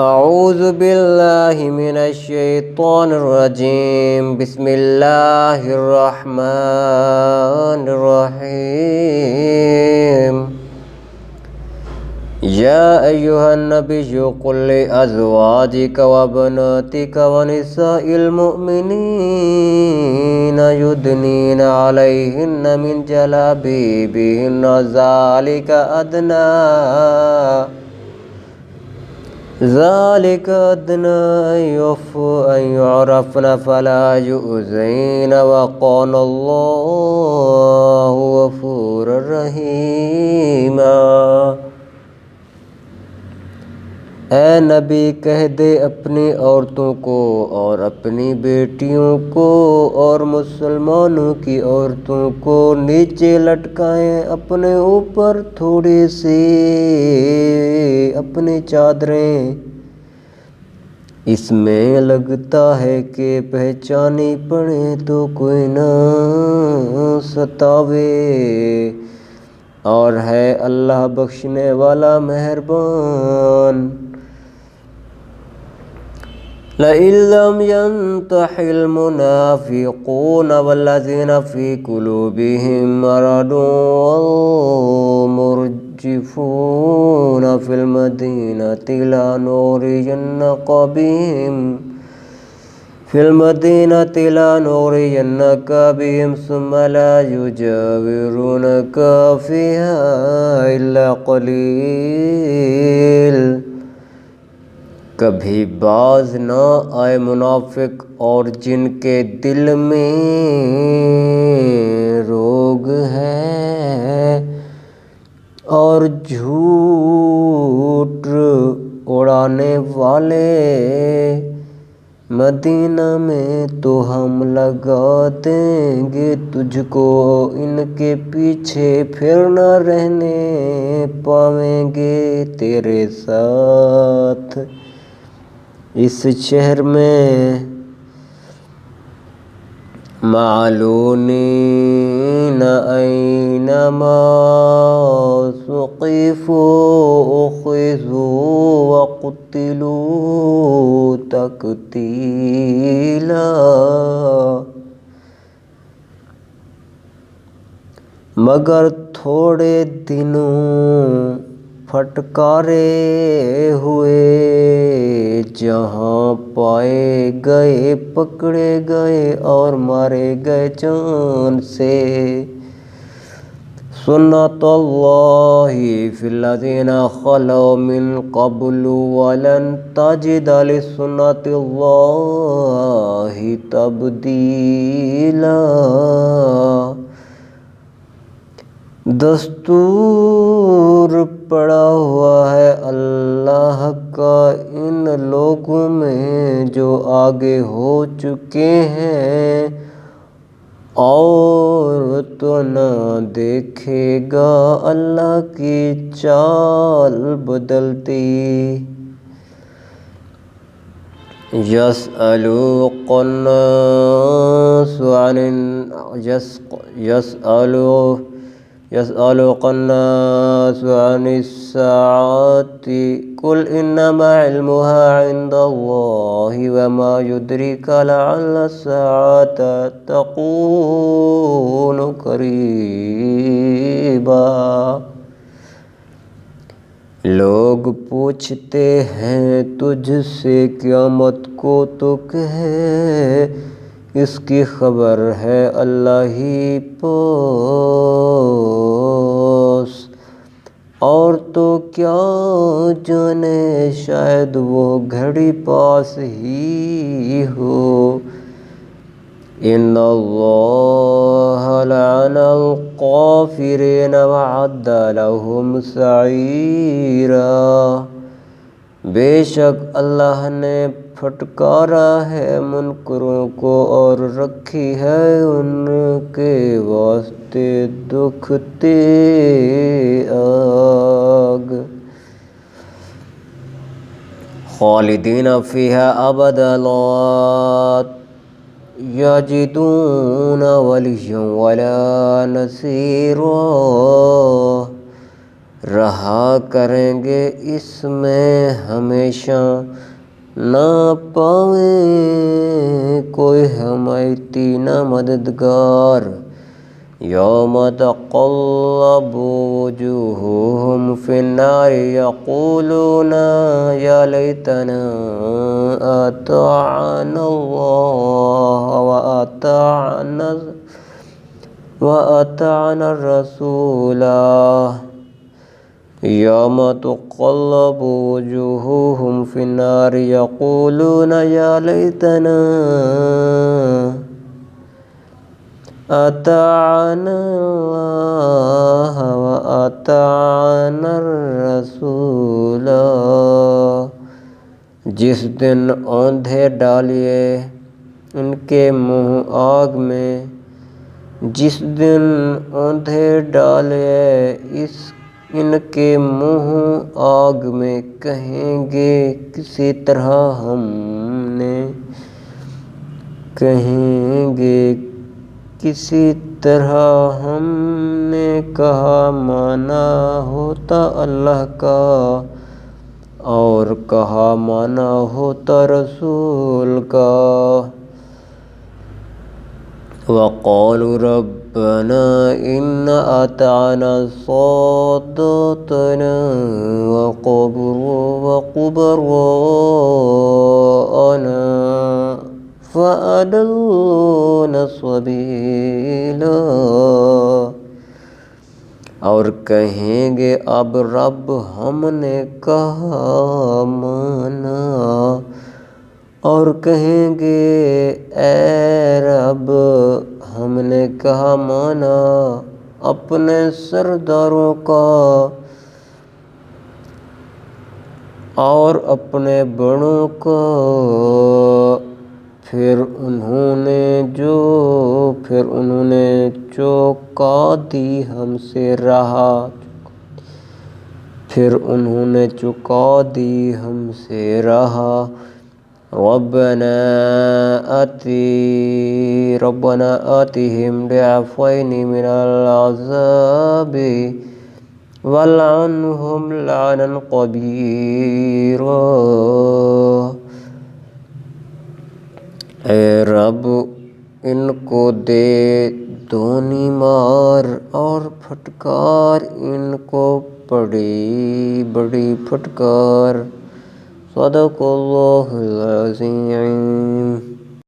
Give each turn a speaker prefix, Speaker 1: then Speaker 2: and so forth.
Speaker 1: اعوذ باللہ من الشیطان الرجیم بسم اللہ الرحمن الرحیم یا ایہا النبی قل لأزواجک وبناتک ونساء المؤمنین یدنین علیہن من جلابیبہن ذالک أدنى أن يعرفن فلا يؤذين وقال الله غفورا رحيما۔ اے نبی کہہ دے اپنی عورتوں کو اور اپنی بیٹیوں کو اور مسلمانوں کی عورتوں کو نیچے لٹکائیں اپنے اوپر تھوڑی سی اپنی چادریں، اس میں لگتا ہے کہ پہچانی پڑے تو کوئی نہ ستاوے، اور ہے اللہ بخشنے والا مہربان۔ لئن لم ينتح المنافقون والذين في قلوبهم مرض والمرجفون في المدينة لنغرينك بهم ثم لا يجاورونك فيها إلا قليل۔ کبھی باز نہ آئے منافق اور جن کے دل میں روگ ہے اور جھوٹ اڑانے والے، مدینہ میں تو ہم لگا دیں گے تجھ کو، ان کے پیچھے پھر نہ رہنے پاویں گے تیرے ساتھ اس شہر میں۔ مَعْلُونِينَ أَيْنَمَا ثُقِفُوا أُخِذُوا وَقُتِلُوا تَقْتِيلًا۔ مگر تھوڑے دنوں پھٹکارے ہوئے، جہاں پائے گئے پکڑے گئے اور مارے گئے جان سے۔ سنت اللہ فی الذین خلوا من قبل ولن تجد لسنت اللہ تبدیلا۔ دستور پڑا ہوا ہے اللہ کا ان لوگوں میں جو آگے ہو چکے ہیں، اور تو نہ دیکھے گا اللہ کی چال بدلتی۔ يسألك الناس عن الساعة قل إنما علمها عند الله وما يدريك لعل الساعة تكون قريبا۔ لوگ پوچھتے ہیں تجھ سے قیامت کو، تو کہے اس کی خبر ہے اللہ ہی پاس، اور تو کیا جانے شاید وہ گھڑی پاس ہی ہو۔ ان اللہ لعن الکافرین وعد لهم سعیرا۔ بے شک اللہ نے پھٹکارا ہے منکروں کو اور رکھی ہے ان کے واسطے دکھتی آگ۔ خالدین فیہا ابدا لا یجدون ولیا ولا نصیرا۔ رہا کریں گے اس میں ہمیشہ، نہ پاویں کوئی حمایتی نہ مددگار۔ یوم تقلب وجوہہم فی النار یقولون یا لیتنا اطعنا اللہ وأطعنا الرسول۔ یوم تقلب وجوہہم فی النار یقولون یا لیتنا اطعنا اللہ وأطعنا الرسول۔ جس دن اوندھے ڈالئے ان کے منہ آگ میں، جس دن اوندھے ڈالئے ان کے منہ آگ میں، کہیں گے کسی طرح ہم نے کہا مانا ہوتا اللہ کا اور کہا مانا ہوتا رسول کا۔ وقالوا ربنا إن أطعنا سادتنا وكبراءنا فأضلونا السبيل۔ اور کہیں گے اب رب ہم نے کہا مانا، اور کہیں گے اے رب ہم نے کہا مانا اپنے سرداروں کا اور اپنے بڑوں کا۔ پھر انہوں نے چکا دی ہم سے راہ۔ ربنا آتهم ضعفين من العذاب والعنهم لعنا كبيرا۔ اے رب ان کو دے دونی مار اور پھٹکار ان کو بڑی پھٹکار۔ صدق اللہ العظیم۔